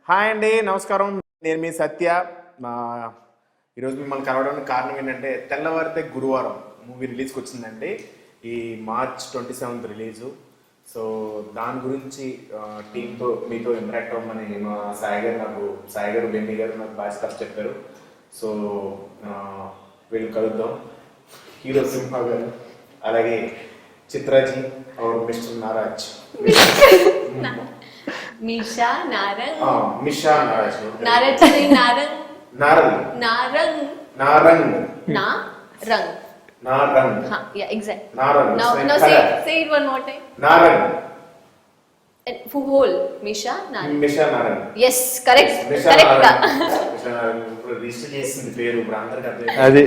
Hi అండి, నమస్కారం. నేను మీ సత్య. ఈరోజు మిమ్మల్ని కలవడానికి కారణం ఏంటంటే తెల్లవారితే గురువారం మూవీ రిలీజ్కి వచ్చిందండి. ఈ March 27 రిలీజు. సో దాని గురించి టీంతో మీతో ఇంటరాక్ట్ అవ్వమని మా సాయి గారు బెన్నీ గారు నాకు బాగా స్టఫ్ చెప్పారు. సో వీళ్ళు కలుద్దాం. హీరో సింహ గారు, అలాగే చిత్రాజీ और మిస్టర్ నారాజ్. मिशा नारंग मिशा नाराज नारज नहीं नारंग नारंग नारंग नारंग नारंग नारंग हाँ या exact Narang no say it one more time Narang full whole Misha Narang Misha Narang yes correct Misha Narang ఇప్పుడు రిజిస్టర్ చేసింది పేరు ఇప్పుడు అందరికీ అర్థం. అది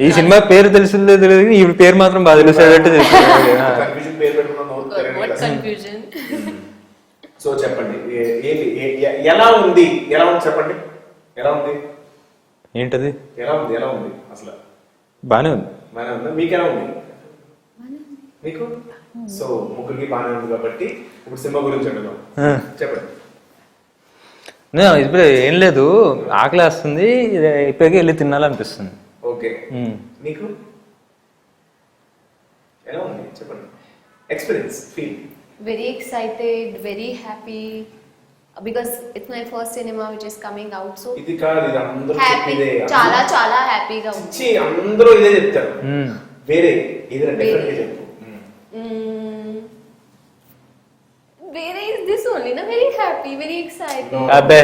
ఈ సినిమా పేరు తెలిసిందే తెలియదు, ఈ పేరు మాత్రం బాగా తెలిసేటట్టు కన్ఫ్యూజన్ పేరు పెట్టుకున్న confusion సో చెప్పండి, ఎలా ఉంది చెప్పండి. ఎలా ఉంది ఏంటది? ఎలా ఉంది అసలు? బానే ఉంది. బానే ఉందా? మీకు ఎలా ఉంది? మీకు సో ముగ్గురికి బానే ఉంది కాబట్టి ఇప్పుడు సినిమా గురించి అడుగుదాం. చెప్పండి. ఇప్పుడు ఏం లేదు, ఆకలి వేస్తుంది, అయిపోయాక వెళ్ళి తినాలనిపిస్తుంది. ఓకే, మీకు ఎలా ఉంది చెప్పండి, experience, feel? very excited, very happy because it's my first cinema which is coming out, so ఇది కాదు, ఇది అందరూ happy, చాలా చాలా హ్యాపీగా ఉంది. అందరూ ఇదే చెప్తారు, వేరే ఏదైనా డిఫరెంట్ గా చెప్పు. వేరే is this only na, very happy, very excited. అబ్బే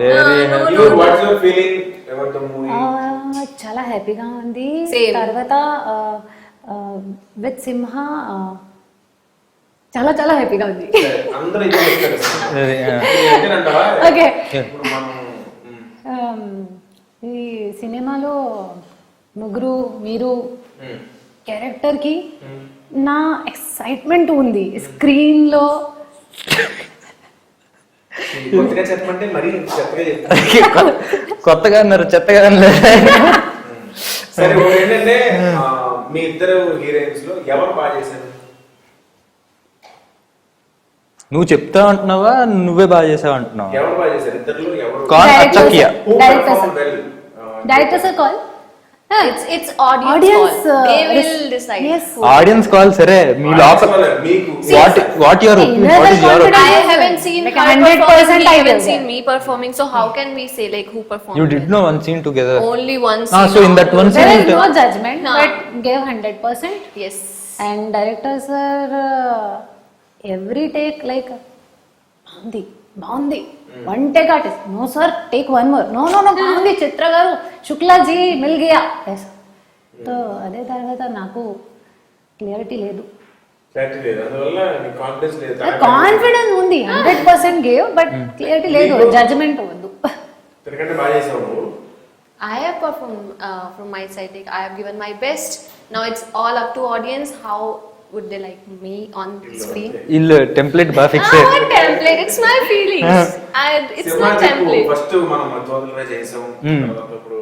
very happy. Watts your feeling about the movie? చాలా హ్యాపీగా ఉంది. Same. తర్వాత విత్ సింహ చాలా చాలా హ్యాపీగా ఉంది. అందరూ ఇదే చెప్తారు. ఓకే, ఇప్పుడు మనం ఈ సినిమాలో ముగ్గురు మీరు క్యారెక్టర్ కి నా ఎక్సైట్మెంట్ ఉంది స్క్రీన్ లో. కొత్తగా చెప్పమంటే మరి చెత్తగా చెప్తాను. కొత్తగా అన్నారు, చెత్తగా అన్నారు. సరే, ఏంటంటే మీ ఇద్దరు హీరోయిన్స్ లో ఎవరు బాగా చేశారు? నువ్వు చెప్తా అంటున్నావా, నువ్వే బాగా చేసావు అంటున్నావా? ఎవరు బాగా చేశారు ఇద్దరు? ఎవరు directors call, It's audience call. They will decide. Yes. Audience call. సరే, మీ లోపల what your I haven't seen like her 100% performing, I I haven't will seen me performing, so how can we say like who performed? you did know one scene together. Only one Ah, scene. so in that one there scene is no judgment, No. but gave 100%. Yes. And directors are every take like బాగుంది one take artist, no sir take one more, no బాగుంది చిత్ర గారు, శుక్లా జీ మిల్ గయా. So అదే తర్వాత నాకు clarity లేదు, confidence ఉంది, 100% గేవ్, బట్ క్లియరిటీ లేదు, జడ్జ్మెంట్ వద్దు. I have performed from my side. Like, I have given my best. Now it's all up to audience. How would they like me on screen? ఇల్లు template బాగా fix Ah, what template? It's my feelings. It's not template. First మనం తోదలుగా చేసాం, ఇప్పుడు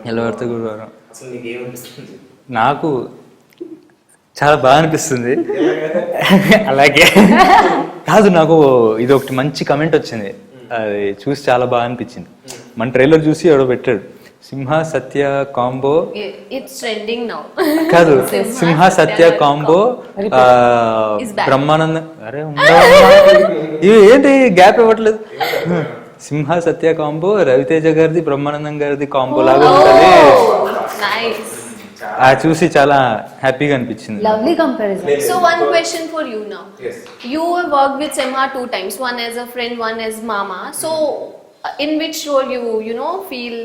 తెల్లవారితే గురువారం. అసలు నీకు ఏమనిపిస్తుంది? నాకు చాలా బాగా అనిపిస్తుంది. అలాగే కాదు, నాకు ఇది ఒకటి మంచి కమెంట్ వచ్చింది, అది చూసి చాలా బాగా అనిపించింది. మన ట్రైలర్ చూసి ఎవడో పెట్టాడు, సింహ సత్య కాంబో. It's trending now. కాదు, సింహ సత్య కాంబో బ్రహ్మానంద. అరే ఏంటి గ్యాప్ ఇవ్వట్లేదు. సింహ సత్య కాంబో రవితేజ గారిది బ్రహ్మానందం గారిది కాంబో లాగా ఉంటది. Nice. చూసి చాలా హ్యాపీగా అనిపించింది. Lovely comparison. So one question for you now. Yes. You have worked with Simha 2 times, one as a friend, one as mama. So in which role you know feel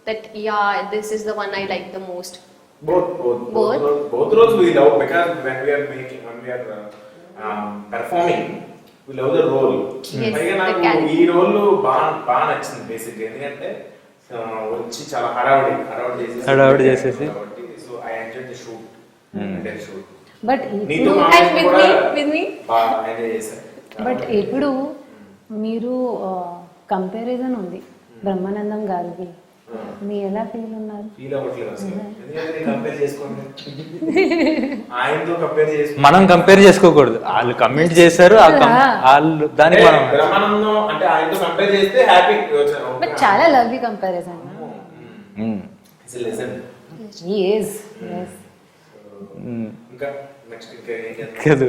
that yeah, this is the one I like the most? Both roles we love, because when we are performing we love the role. Yes, పైగా నాకు the character. ఈ role బాగా నచ్చింది basic, ఎందుకంటే వచ్చి చాలా హడావుడి చేసేసి so I enjoy the shoot. But నీతో And with me? బాగా ఎంజాయ్ చేశాను. బట్ ఇప్పుడు మీరు కంపారిజన్ ఉంది బ్రహ్మానందం గారిది మీ ఎలా ఫీల్ ఉన్నారు? ఫీల్ అవ్వట్లేదు అసలు. ఎందుకంటే కంపేర్ చేసుకోండి, ఆయనతో కంపేర్ చేసుకోండి. మనం కంపేర్ చేసుకోకూడదు, వాళ్ళు కమెంట్ చేశారు వాళ్ళు దానికి మనం బ్రహ్మానందం అంటే ఆయనతో కంపేర్ చేస్తే హ్యాపీ. బట్ చాలా lovely comparison. He is. Yes. ఇంకా నెక్స్ట్ ఇంకా ఏం చేద్దాం? కాదు,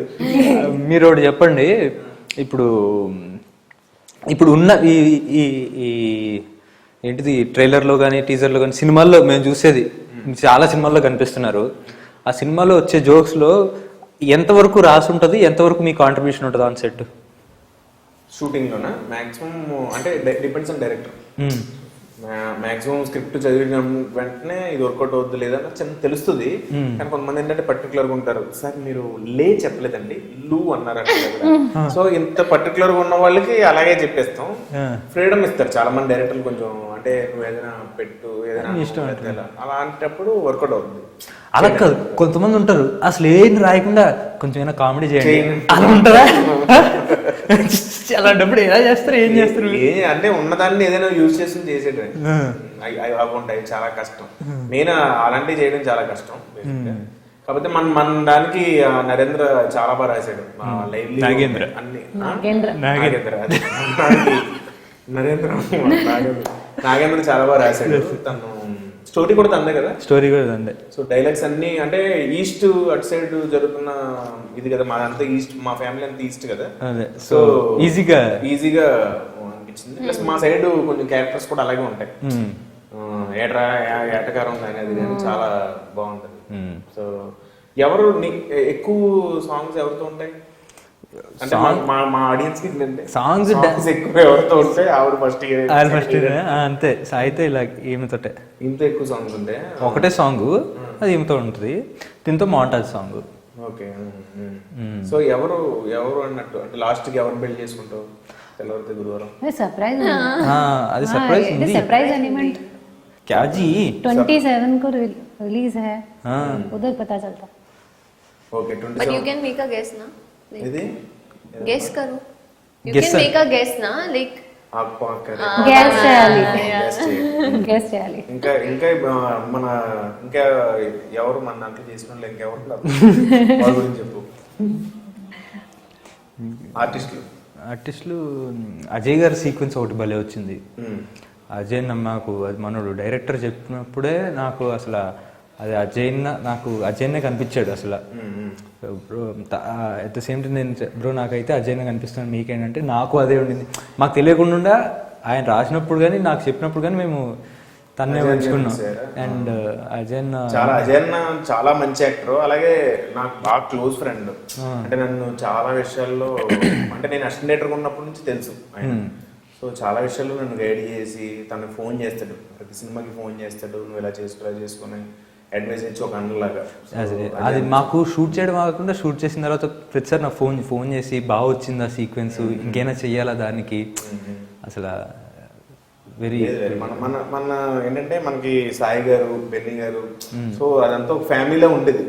మీరు ఒకటి చెప్పండి. ఇప్పుడు ఇప్పుడు ఉన్న ఈ ఈ ఈ ఏంటిది ట్రైలర్లో కానీ టీజర్లో కానీ సినిమాల్లో మేము చూసేది చాలా సినిమాల్లో కనిపిస్తున్నారు. ఆ సినిమాలో వచ్చే జోక్స్లో ఎంతవరకు రాసి ఉంటుంది, ఎంతవరకు మీ కాంట్రిబ్యూషన్ ఉంటుంది ఆన్ సెట్? షూటింగ్లోనా మ్యాక్సిమం అంటే depends on director. Maximum script చదివిన వెంటనే ఇది వర్కౌట్ అవుద్ది లేదన్న చిన్న తెలుస్తుంది. కానీ కొంతమంది ఏంటంటే పర్టికులర్గా ఉంటారు, సార్ మీరు లే చెప్పలేదండి లు అన్నారు అంటే. సో ఇంత పర్టికులర్ గా ఉన్న వాళ్ళకి అలాగే చెప్పేస్తాం, ఫ్రీడమ్ ఇస్తారు చాలా మంది డైరెక్టర్లు. కొంచెం అంటే నువ్వు ఏదైనా పెట్టు, ఏదైనా ఇష్టం అలాంటప్పుడు వర్కౌట్ అవుతుంది. అలా కాదు, కొంతమంది ఉంటారు అసలు ఏం రాయకుండా కొంచెం ఏమైనా కామెడీ చేయండి అలా ఉంటారా? అలాంటప్పుడు ఎలా చేస్తారు, ఏం చేస్తారు? అంటే ఉన్నదాన్ని ఏదైనా యూజ్ చేసి చేసేటవి అవి ఉంటాయి, చాలా కష్టం. మెయిన్ అలాంటివి చేయడం చాలా కష్టం. కాకపోతే మన దానికి నరేంద్ర చాలా బాగా రాశాడు. నాగేంద్ర అన్ని నాగేంద్ర చాలా బాగా రాశాడు. తను స్టోరీ కూడా తందే కదా, స్టోరీ కూడా తందే. సో డైలాగ్స్ అన్ని అంటే ఈస్ట్ అటు సైడ్ జరుగుతున్న ఇది కదా, మాదంతా ఈస్ట్, మా ఫ్యామిలీ అంతా ఈస్ట్ కదా. సో ఈజీగా అనిపించింది. ప్లస్ మా సైడ్ కొంచెం క్యారెక్టర్స్ కూడా అలాగే ఉంటాయి. ఏటకారం అనేది కానీ చాలా బాగుంటది. సో ఎవరు ఎక్కువ సాంగ్స్ ఎవరితో ఉంటాయి అంటే మా ఆడియన్స్ కి సాంగ్స్ ఎక్కువ ఎవరితో ఉంటాయి? ఆవిడ ఫస్ట్ అంతే. అయితే ఇలా ఈమెతోటే ఇంత ఎక్కువ సాంగ్స్ ఉంటాయి. ఒకటే సాంగ్ అది ఈమెతో ఉంటుంది, దీంతో మాంటాజ్ సాంగ్. ఓకే. సో ఎవరు అన్నట్టు అంటే లాస్ట్ కి ఎవరు బిల్డ్ చేసుకుంటావు? తెల్లవారితే గురువారం सरप्राइज అది సర్ప్రైజ్ ఉంది. सरप्राइज एलिमेंट क्या जी 27 को रिलीज है, उधर पता चलता. Okay 27. But you can make a guess ना. ఇది Guess करो. You Guess can make a guess ना, like Guess చేయాలి. Guess చేయాలి. ఇంకా మన ఇంకా ఎవరు మన దాంట్లో చేసిన వాళ్ళు ఇంకెవరు వాళ్ళ గురించి చెప్పు. ఆర్టిస్టులు అజయ్ గారి సీక్వెన్స్ ఒకటి భలే వచ్చింది. అజయ్ నాకు అది మనోడు డైరెక్టర్ చెప్పినప్పుడే నాకు అసలు అది అజయ్నే కనిపించాడు అసలు. Bro at the same time నేను బ్రో నాకైతే అజయ్నే కనిపిస్తున్నాను, మీకేంటంటే నాకు అదే ఉండింది. మాకు తెలియకుండా ఆయన రాసినప్పుడు కానీ నాకు చెప్పినప్పుడు కానీ మేము తన్నే ఉంచుకున్నాం. అండ్ అజయ్ చాలా మంచి యాక్టర్, అలాగే నాకు బాగా క్లోజ్ ఫ్రెండ్. అంటే నన్ను చాలా విషయాల్లో అంటే నేను అసిస్టెంట్ డైరెక్టర్ ఉన్నప్పటి నుంచి తెలుసు ఆయన. సో చాలా విషయాల్లో నన్ను గైడ్ చేసి తనకు ఫోన్ చేస్తాడు, ప్రతి సినిమాకి ఫోన్ చేస్తాడు, నువ్వు ఇలా చేసుకుని అడ్వైస్ ఇచ్చి ఒక అన్నలాగా. అది మాకు షూట్ చేయడం కాకుండా షూట్ చేసిన తర్వాత ప్రతిసారి నాకు ఫోన్ చేసి బాగా వచ్చింది ఆ సీక్వెన్స్, ఇంకేనా చెయ్యాలా దానికి. అసలు వెరీ మన ఏంటంటే మనకి సాయి గారు, బెన్నీ గారు, సో అదంతా ఒక ఫ్యామిలీలో ఉండేది.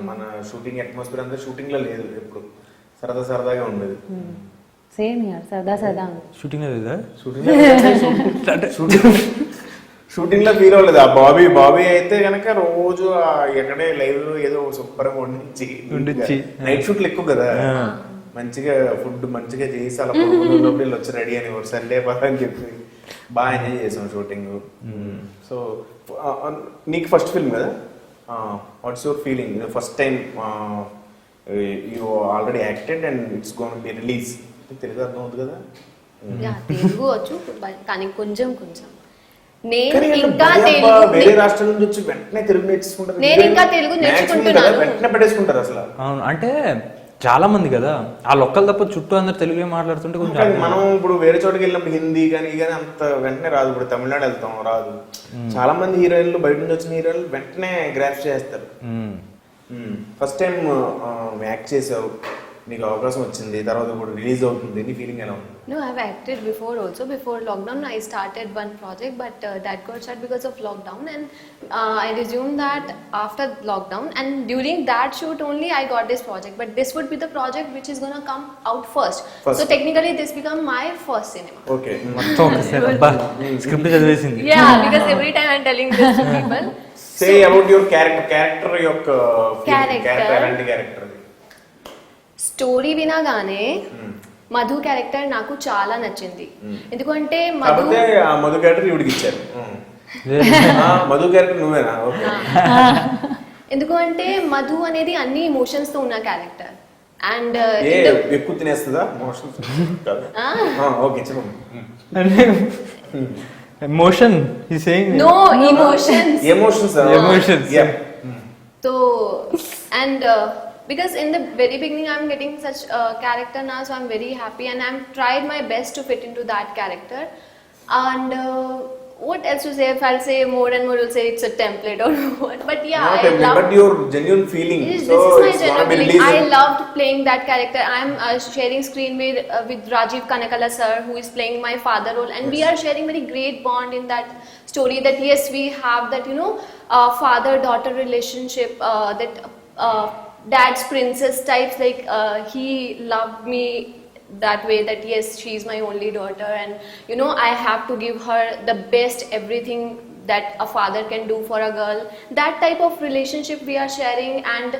మన షూటింగ్ అట్మాస్ఫియర్ అంతా షూటింగ్ లో లేదు, ఎప్పుడు సరదాగా ఉండేది. సేమ్ యార్ సరదా షూటింగ్ లో లేదా? షూటింగ్ లో ఫీల్ అవ్వలేదు. ఆ బాబీ అయితే కనుక రోజు ఎక్కడే లైవ్ లో ఏదో సూపర్ గా వండించి నైట్ షూట్లు ఎక్కువ కదా, మంచిగా ఫుడ్ మంచిగా చేసి అలా లోపల వచ్చి రెడీ అని సండే అని చెప్పి బాగా ఎంజాయ్ చేసాం షూటింగ్. సో నీకు ఫస్ట్ ఫిల్మ్ కదా, what's your feeling first time you already acted and it's gonna be release? Telugu అర్థం అవుతుంది కదా? తెలుగు వచ్చు కానీ కొంచెం వేరే రాష్ట్రం నుంచి వచ్చి వెంటనే తెలుగు నేర్చుకుంటారు. నేను ఇంకా తెలుగు నేర్చుకుంటున్నాను, వెంటనే పెట్టేసుకుంటారు అసలు. అవును, అంటే చాలా మంది కదా ఆ లొక్కలు తప్ప చుట్టూ అందరు తెలుగే మాట్లాడుతుంటే కొంచెం. మనం ఇప్పుడు వేరే చోటుకి వెళ్ళినప్పుడు హిందీ కానీ అంత వెంటనే రాదు. ఇప్పుడు తమిళనాడు వెళ్తాం రాదు. చాలా మంది హీరోయిన్లు బయట నుంచి వచ్చిన హీరోయిన్లు వెంటనే గ్రాఫ్ చేస్తారు. ఫస్ట్ టైం యాక్ట్ చేసావు, నీకు అవకాశం వచ్చింది, తర్వాత ఇప్పుడు రిలీజ్ అవుతుంది, నీ ఫీలింగ్ ఎలా ఉంది? No, I've acted before also. Before lockdown, I started one project, but that got shut because of lockdown, and I resumed that after lockdown. And during that shoot only, I got this project. But this would be the project which is gonna come out first. So technically, this become my first cinema. Okay. మొత్తం ఒకసారి అబ్బా script చదివేసింది. Yeah, because every time I'm telling this to people. Say about your character యొక్క Character. ఎలాంటి character? Story వినగానే Madhu character నాకు చాలా నచ్చింది. ఎందుకంటే మధు కాకపోతే ఆ మధు క్యారెక్టర్ ఇవిడికి ఇచ్చారు. మధు క్యారెక్టర్ నువ్వేనా? ఓకే. ఎందుకంటే మధు అనేది అన్ని ఎమోషన్స్ తో ఉన్న క్యారెక్టర్. అండ్ ఎక్కువ తినేస్తుందా మోషన్స్? ఓకే చెప్పండి. ఎమోషన్ ఈ saying no emotions. Emotions. So and because in the very beginning I'm getting such a character now, so I'm very happy and I'm tried my best to fit into that character. And what else to say? If I'll say more and more, will say it's a template or what. But yeah, Not I template, love. but your genuine feeling. This So is my it's genuine gonna be feeling. I released. loved playing that character. I'm sharing screen with Rajiv Kanakala sir, who is playing my father role, and we are sharing very great bond in that story. That yes, we have that father-daughter relationship. That dad's princess types. Like he loved me that way. That yes, she's my only daughter, and I have to give her the best everything that a father can do for a girl. That type of relationship we are sharing, and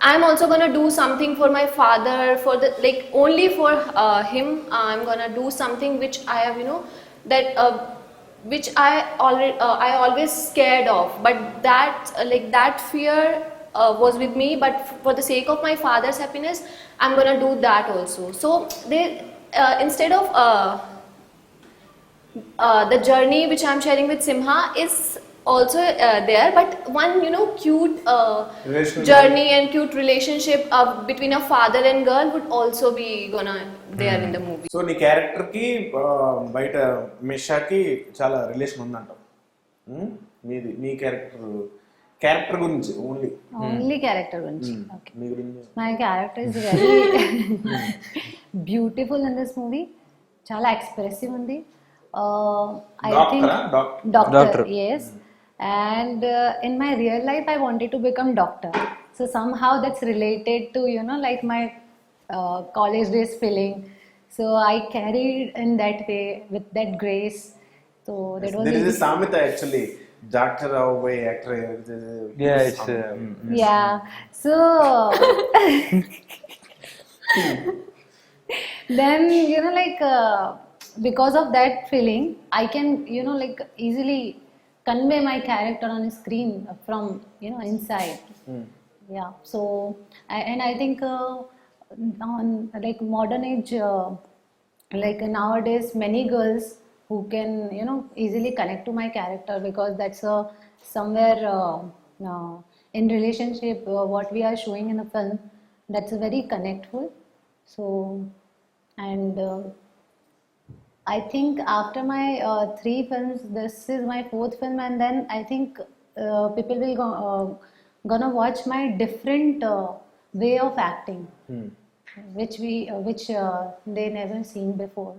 I'm also gonna do something for my father, for the only for him. I'm gonna do something which I have that which I always scared of, but that that fear was with me, but for the sake of my father's happiness, I'm gonna do that also. So they instead of the journey which I'm sharing with Simha is also there, but one cute journey and cute relationship between a father and girl would also be gonna there in the movie. So నీ character కి బయట మిషాకి చాలా relation ఉందంట. మీది మీ character గురించి only character గురించి. Okay, మీ గురించి. My character is very beautiful in this movie. చాలా ఎక్స్ప్రెసివ్ ఉంది. I think doctor, yes. And in my real life I wanted to become doctor, so somehow that's related to like my college days feeling, so I carried in that way with that grace. So that was there is a samita actually, doctor away actor. Yeah, it's yeah. So then because of that feeling I can easily convey my character on screen from inside. Yeah, so I think on modern age, nowadays many girls who can easily connect to my character, because that's somewhere in relationship what we are showing in the film, that's very connectful. So and I think after my 3 films, this is my 4th film, and then I think people will gonna watch my different way of acting, which they never seen before.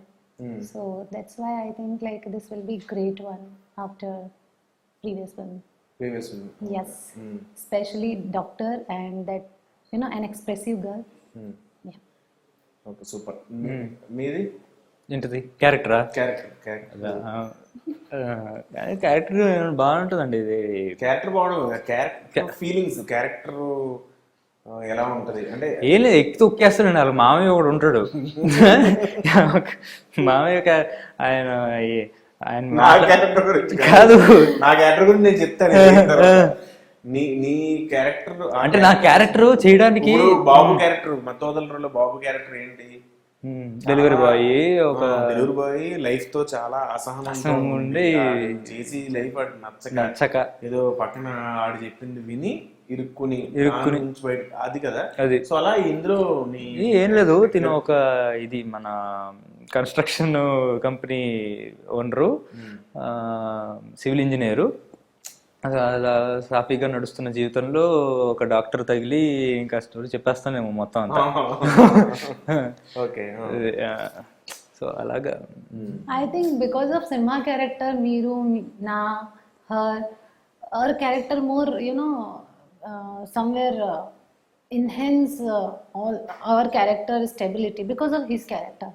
So that's why I think this will be great one after previous film. Yes, especially doctor and that an expressive girl. Yeah. Okay, super. మీది ఏంటిది క్యారెక్టరా? Character character బాగుంటుందండి. ఇది character బాగుంటుంది. Character feelings, character ఎలా ఉంటది అంటే ఏం లేదు, ఎక్కి తొక్కేస్తాడండి. వాళ్ళ మామయ్య ఒకడు ఉంటాడు. మామయ్య ఆయన నా క్యారెక్టర్ గురించి కాదు, నా క్యారెక్టర్ గురించి నేను చెప్తాను. నీ క్యారెక్టర్ అంటే నా క్యారెక్టర్ చేయడానికి బాబు క్యారెక్టర్, మత్తోదలలో బాబు క్యారెక్టర్ ఏంటి? డెలివరీ బాయ్, ఒక డెలివరీ బాయ్ లైఫ్ తో చాలా అసహనం ఉండి చేసి లైఫ్ నచ్చక ఏదో పక్కన ఆడు చెప్పింది విని ఇరుక్కుని బయట, అది కదా అది. సో అలా ఇందులో ఏం లేదు, తిను ఒక ఇది మన construction company owner, civil engineer. అలా సాఫీగా నడుస్తున్న జీవితంలో ఒక డాక్టర్ తగిలి ఇంకా స్టోరీ చెప్పేస్తానేమో మొత్తం అంతా. ఓకే. సో అలాగా I think because of Simha character, Meeru, Na, her character more, somewhere enhance all our character stability because of his character.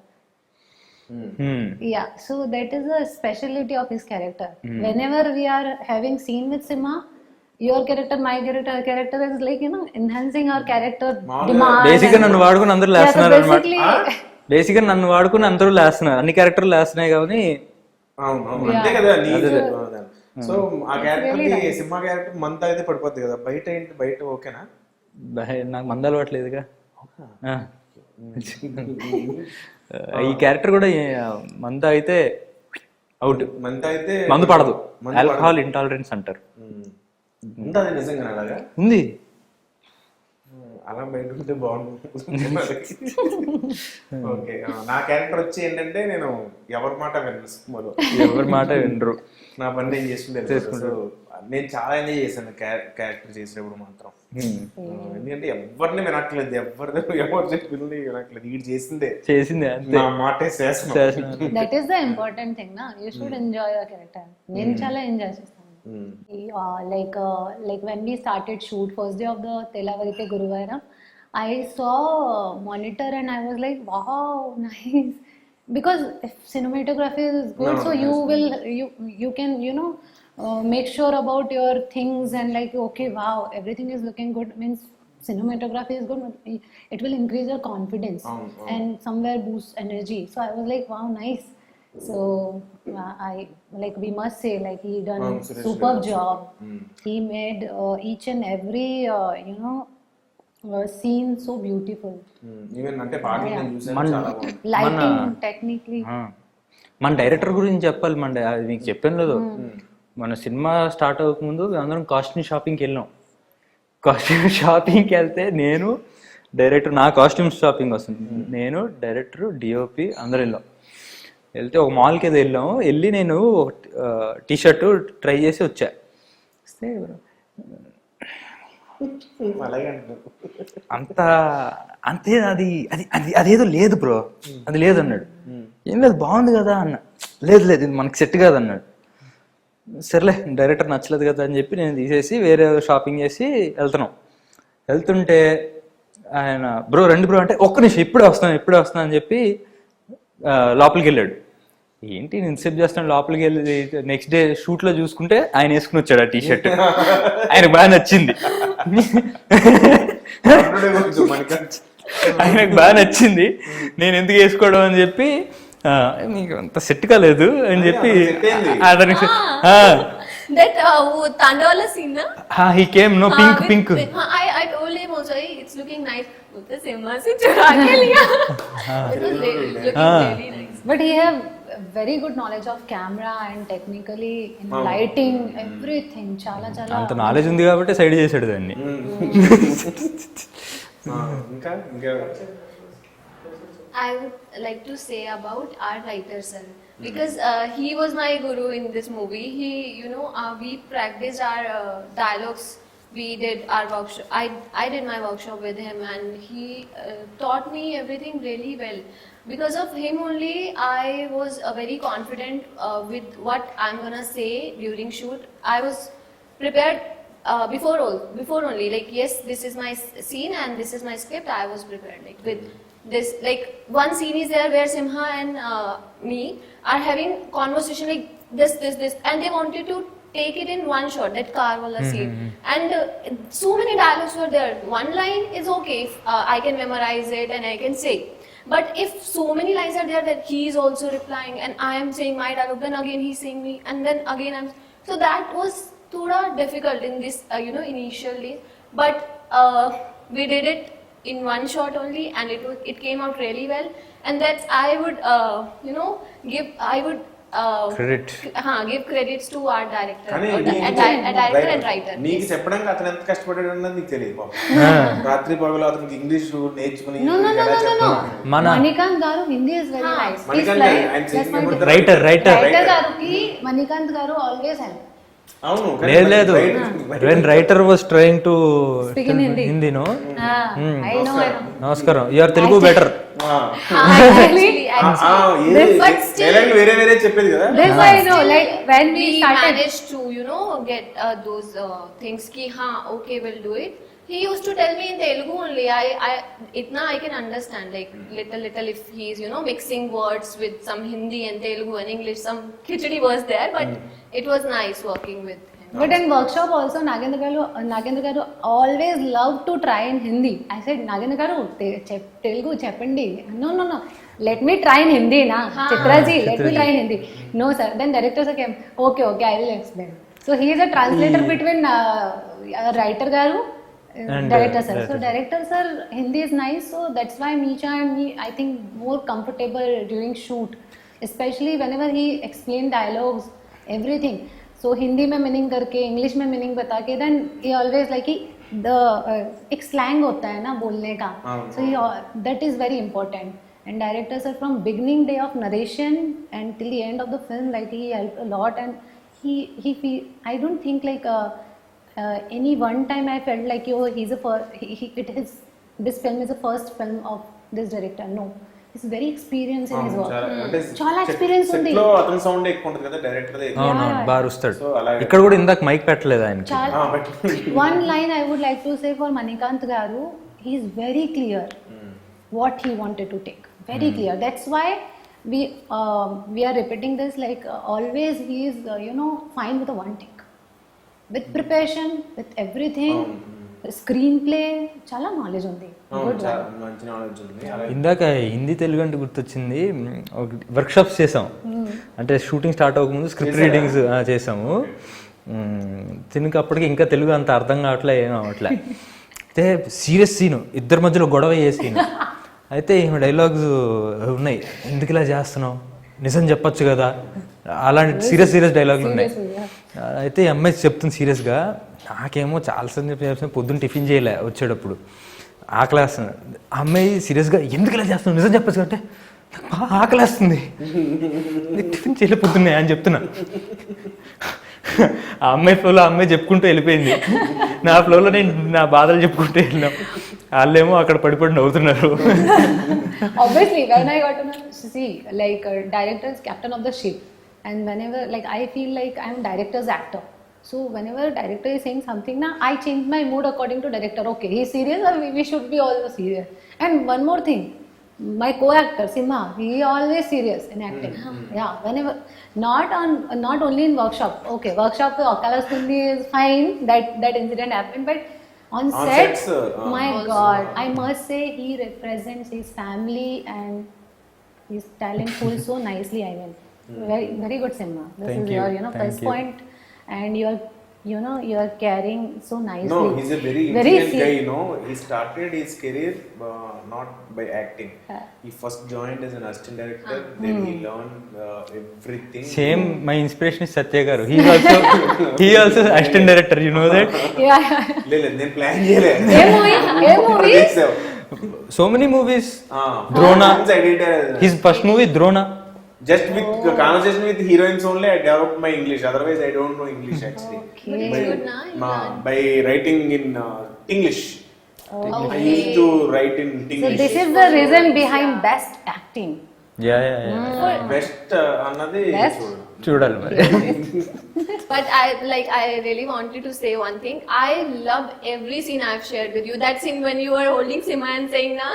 Yeah, so that is the speciality of his character. Whenever we are having scene with Simha, your character, my character is like, enhancing our character demand. బేసిక్గా నన్ను వాడుకుని అందరూ Yeah, so లేస్తున్నారు అనమాట. basically, బేసిక్గా నన్ను వాడుకుని అందరూ లేస్తున్నారు, అన్ని క్యారెక్టర్లు లేస్తున్నాయి కానీ అవును అంతే కదా. సో ఆ క్యారెక్టర్ కి సింహ క్యారెక్టర్ మంత అయితే పడిపోద్ది కదా. బయట ఏంటి, బయట ఓకేనా? నాకు మంద అలవాట్లేదుగా. ఈ క్యారెక్టర్ కూడా మంద అయితే అవుట్, మంత అయితే మందు పడదు, ఆల్కహాల్ ఇంటాలరెన్స్ అంటారు. ఉంటుంది నిజంగా అలాగా ఉంది. అలా బయట ఉంటే బాగుంటుంది. ఓకే. నా క్యారెక్టర్ వచ్చి ఏంటంటే నేను ఎవరి మాట విన్నాను సినిమాలో, ఎవరి మాట వినరు, నా పని నేను చేసుకుంటాను. నేను చాలా ఎంజాయ్ చేశాను క్యారెక్టర్ చేసేటప్పుడు మాత్రం. ఎందుకంటే ఎవరిని వినట్లేదు, ఎవరు చెప్పింది వినట్లేదు, వీడు చేసిందే అంతే, నా మాటే శాసనం. that is the important thing, na. You should enjoy your character. నేను చాలా ఎంజాయ్ చేస్తాను. Like when we started shoot first day of the Telavarite Guruvaram, I saw monitor and I was like, wow, nice. Because if cinematography is good, so you can make sure about your things and like, okay, wow, everything is looking good, means cinematography is good, it will increase your confidence and somewhere boost energy. So I was like, wow, nice. So I like, we must say, like, he done superb job. He made each and every scene so beautiful. Even అంటే పాటలు నేను చూసాను, చాలా బాగుంది. Lighting technically. మన director గురించి చెప్పాలి. అది మీకు చెప్పాను లేదు, మన సినిమా స్టార్ట్ అవ్వకముందు అందరం కాస్ట్యూమ్ షాపింగ్కి వెళ్ళాం. కాస్ట్యూమ్ షాపింగ్కి వెళ్తే నేను డైరెక్టర్, నా కాస్ట్యూమ్ షాపింగ్ వస్తుంది, నేను డైరెక్టర్, డిఓపి అందరూ వెళ్తే ఒక మాల్కి ఏదో వెళ్ళాము. వెళ్ళి నేను టీ షర్ట్ ట్రై చేసి వచ్చా. అంతే, అదేదో లేదు బ్రో, అది లేదు అన్నాడు. ఏం లేదు, బాగుంది కదా అన్న. లేదు ఇది మనకి సెట్ కాదు అన్నాడు. సర్లే, డైరెక్టర్ నచ్చలేదు కదా అని చెప్పి నేను తీసేసి వేరే షాపింగ్ చేసి వెళ్తుంటే ఆయన బ్రో రండి బ్రో అంటే, ఒక్క నిమిషం ఇప్పుడే వస్తాను అని చెప్పి లోపలికి వెళ్ళాడు. ఏంటి నేను ఇన్సెప్ట్ చేస్తాను, లోపలికి వెళ్ళి నెక్స్ట్ డే షూట్ లో చూసుకుంటే ఆయన వేసుకుని వచ్చాడు ఆ టీ షర్ట్. ఆయనకు బాగా నచ్చింది, నేను ఎందుకు వేసుకోవడం అని చెప్పి, మీకు అంత సెట్ కాలేదు అని చెప్పి అతనికి that Tandawala scene, na? he came, no, pink. I told him also, hey, it's looking nice. The Simha se chura ke liya. It was looking really nice. But he have very good knowledge of camera and technically in lighting, everything. Chala అంత knowledge ఉంది కాబట్టి side చేసాడు దాన్ని. ఇంకా I would like to say about our writer sir, because he was my guru in this movie. He, we practiced our dialogues. We did our workshop. I did my workshop with him, and he taught me everything really well. Because of him only, I was very confident with what I'm gonna say during shoot. I was prepared before only. Like, yes, this is my scene and this is my script. I was prepared, like, with this, like, one scene is there where Simha and me are having conversation like this, and they wanted to take it in one shot, that car wala scene. And so many dialogues were there. One line is okay if I can memorize it and I can say. But if so many lines are there that he is also replying and I am saying my dialogue, then again he's saying me, and then again I'm... So that was thoda difficult in this, initially. But we did it in one shot only, and it came out really well. And that's, I would give credits to our director, director and writer. నీకు చెప్పడానికి అతను ఎంత కష్టపడ్డాడు అన్నది నీకు తెలియదు పాపం. రాత్రి పగలు అతనికి ఇంగ్లీష్ నేర్చుకుని No. Manikant garu Hindi is very nice. Manikant He's like, writer Writer garu ki Manikant garu always help. అవును లేదు లేదు when writer was trying to Speak in Hindi. Hindi no I know. నమస్కారం you are Telugu better Actually, But still- వేరే వేరే చెప్పేది కదా this I know. Like when we we started, managed to get those things ki ha okay we'll do it. He used to tell me in Telugu only. I itna I can understand like little if he's mixing words with some Hindi and Telugu and English, some khichdi was there, but it was nice working with him. but in workshop also Nagendra garu always loved to try in Hindi. I said, Nagendra garu Telugu cheppandi. No. Let me try in Hindi na. Chitra ji, let me try in Hindi. No sir. Then director sir came. Okay, I will explain. So he is a translator between writer garu And, director sir. director So director sir Hindi is nice. So that's why Meecha and me I think more comfortable during shoot, especially whenever he explain dialogues, everything. So Hindi में meaning करके English में meaning बता के then he always like he the एक slang होता है ना बोलने का, so he that is very important. And directors are from beginning day of narration and till the end of the film, like he helped a lot. And he feel, I don't think like any one time I felt like he's a this film is the first film of this director. No, he's very experienced in his work. చాలా experience ఉంది. Set లో అతని sound ఎక్కువ ఉంటుంది కదా director they. అవునవును బాగా వస్తాడు. So, అలాగే. ఇక్కడ కూడా ఇందాక మైక్ పెట్టలేదు ఆయనకి. చాలా one line I would like to say for Manikant garu, he is very clear what he wanted to take, very clear. That's why we are repeating this, like always he is fine with a one take, with preparation, with everything. Screenplay చాలా knowledge ఉంది. Good one. మంచి knowledge ఉంది అలాగే. ఇందాక హిందీ తెలుగు అంటే గుర్తొచ్చింది. Workshops చేసాం, అంటే షూటింగ్ స్టార్ట్ అవ్వకముందు స్క్రిప్ట్ రీడింగ్స్ చేసాము. తినక అప్పటికి ఇంకా తెలుగు అంత అర్థం కావట్లే, ఏం అవట్లే. అయితే సీరియస్ సీను, ఇద్దరి మధ్యలో గొడవ అయ్యే సీను. అయితే ఈమె డైలాగ్స్ ఉన్నాయి, ఎందుకు ఇలా చేస్తున్నావు, నిజం చెప్పొచ్చు కదా, అలాంటి సీరియస్ డైలాగులు ఉన్నాయి. అయితే ఈ అమ్మాయి చెప్తుంది సీరియస్గా, నాకేమో చాలాసార్లు చెప్పిన పొద్దున్న టిఫిన్ చేయలే, వచ్చేటప్పుడు ఆకలేస్తుంది. ఆ అమ్మాయి సీరియస్గా ఎందుకు ఇలా చేస్తున్నావు, నిజం చెప్పచ్చు అంటే ఆకలేస్తుంది, టిఫిన్ చేయలే పొద్దున్నే అని చెప్తున్నా. ఆ అమ్మాయి ఫ్లోలో ఆ అమ్మాయి చెప్పుకుంటూ వెళ్ళిపోయింది, నా ఫ్లోలో నేను నా బాధలు చెప్పుకుంటూ వెళ్ళినాం. వాళ్ళేమో అక్కడ పడిపడి నవ్వుతున్నారు. Obviously, when I got to know, see, like director is captain of the ship, and whenever like I feel like I'm director's actor. So whenever director is saying something, na I change my mood according to director. Okay, he's serious, or we should be also serious. And one more thing, my co-actor Simha, he always serious in acting. Yeah, whenever not only in workshop. Okay, workshop Okalastundi is fine. That incident happened, but on set, sets, my God, I must say he represents his family and his talent pool so nicely. I mean, very good, Simha. This Thank is you. your Thank first you. point, and you're carrying so nicely. No, he's a very intelligent guy. He started his career not by acting. He first joined as an assistant director, then he learned everything. Same my inspiration Satya garu. He also assistant director, you know that. Yeah. లేదు నేను plan చేయలేదు. ఏ movie? So many movies. Drona, his first movie Drona. Just with conversation with heroines only, I developed my English. Otherwise, I don't know English actually. But it's good na. By writing in English. I used to write in So English. this is the reason behind best acting. Yeah Best అన్నది Best? చూడు. చూడాలి మరి. But I really wanted to say one thing. I loved every scene I've shared with you. That scene when you were holding Sima and saying na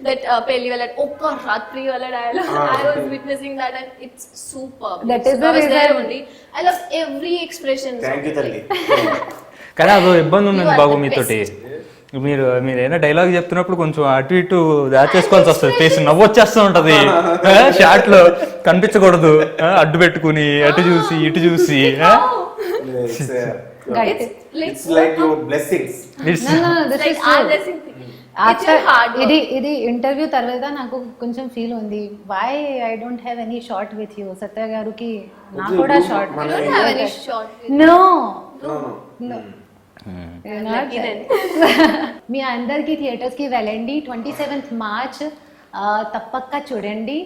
that pehli wala okka ratri wala dialogue. I was witnessing that and it's superb. That is the I was there reason. only. I love every expression. Thank you, Talli. కానీ అదో ఇబ్బంది ఉందండి You are Babu the మీతోటి. మీరు ఏదైనా dialogue చెప్తున్నప్పుడు కొంచెం అటు ఇటు దాచేసుకోవాల్సి వస్తుంది, ఫేస్ నవ్వు వచ్చేస్తూ ఉంటది షార్ట్ లో, కనిపించకూడదు, అడ్డు పెట్టుకుని అటు చూసి ఇటు చూసి. It's like your blessings. No, this Like is our true. blessing thing. It's After your hard work. ఇది ఇంటర్వ్యూ తర్వాత నాకు కొంచెం ఫీల్ ఉంది, why I don't have any short with you. Satya గారికి నాకు కూడా short. You don't have any short with no No. lucky then. మీ అందరికి థియేటర్స్ కి వెళ్ళండి. 27th మార్చ్ తప్పక చూడండి.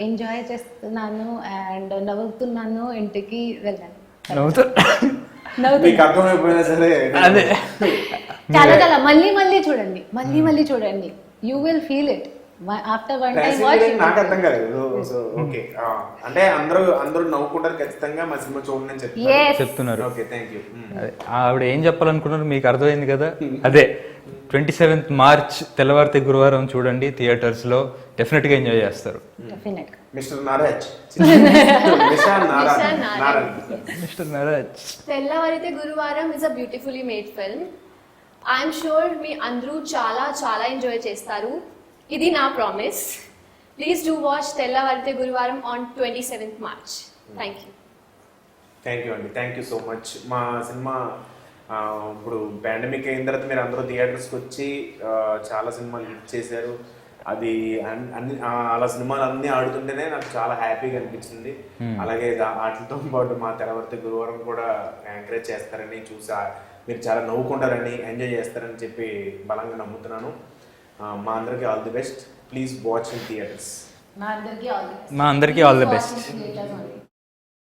ఎంజాయ్ చేస్తున్నాను అండ్ నవ్వుతున్నాను, ఇంటికి వెళ్ళండి. నవ్వుతూ నవ్వుతుంది. మీకు అర్థమైపోయినా సరే అదే చాలా చాలా మళ్ళీ చూడండి, మళ్ళీ చూడండి. You will feel it after one time watch. నాకు అర్థం కాలేదు. సో ఓకే, అంటే అందరూ నవ్వుకుంటారు ఖచ్చితంగా మా సినిమా చూడండి అని చెప్తున్నారు. Okay, thank you. అదే, ఆవిడ ఏం చెప్పాలనుకున్నారు మీకు అర్థమైంది కదా. అదే 27th మార్చ్ తెల్లవారితే గురువారం చూడండి థియేటర్స్ లో, డెఫినెట్ గా ఎంజాయ్ చేస్తారు. Definite. Mister Naraj mister Naraj. తెల్లవారితే గురువారం is a beautifully made film. I'm sure మీ అందరూ చాలా చాలా ఎంజాయ్ చేస్తారు. ఇది నా ప్రామిస్. ప్లీజ్ డూ వాచ్ తెల్లవారితే గురువారం on 27th March. Thank you. Thank you అండి, థ్యాంక్ యూ సో మచ్. మా సినిమా ఇప్పుడు పాండమిక్ అయిన తర్వాత మీరు అందరూ థియేటర్స్కి వచ్చి చాలా సినిమాలు హిట్ చేశారు. అది అన్ని అలా సినిమాలు అన్నీ ఆడుతుంటేనే నాకు చాలా హ్యాపీగా అనిపించింది. అలాగే వాటితో పాటు మా తెల్లవారితే గురువారం కూడా ఎంకరేజ్ చేస్తారని చూసా, మీరు చాలా నవ్వుకుంటారని, ఎంజాయ్ చేస్తారని చెప్పి బలంగా నమ్ముతున్నాను. మా అందరికీ all the best. Please watch in theatres. మా అందరికీ ఆల్ ది బెస్ట్. మా అందరికీ all the best. Theatres only.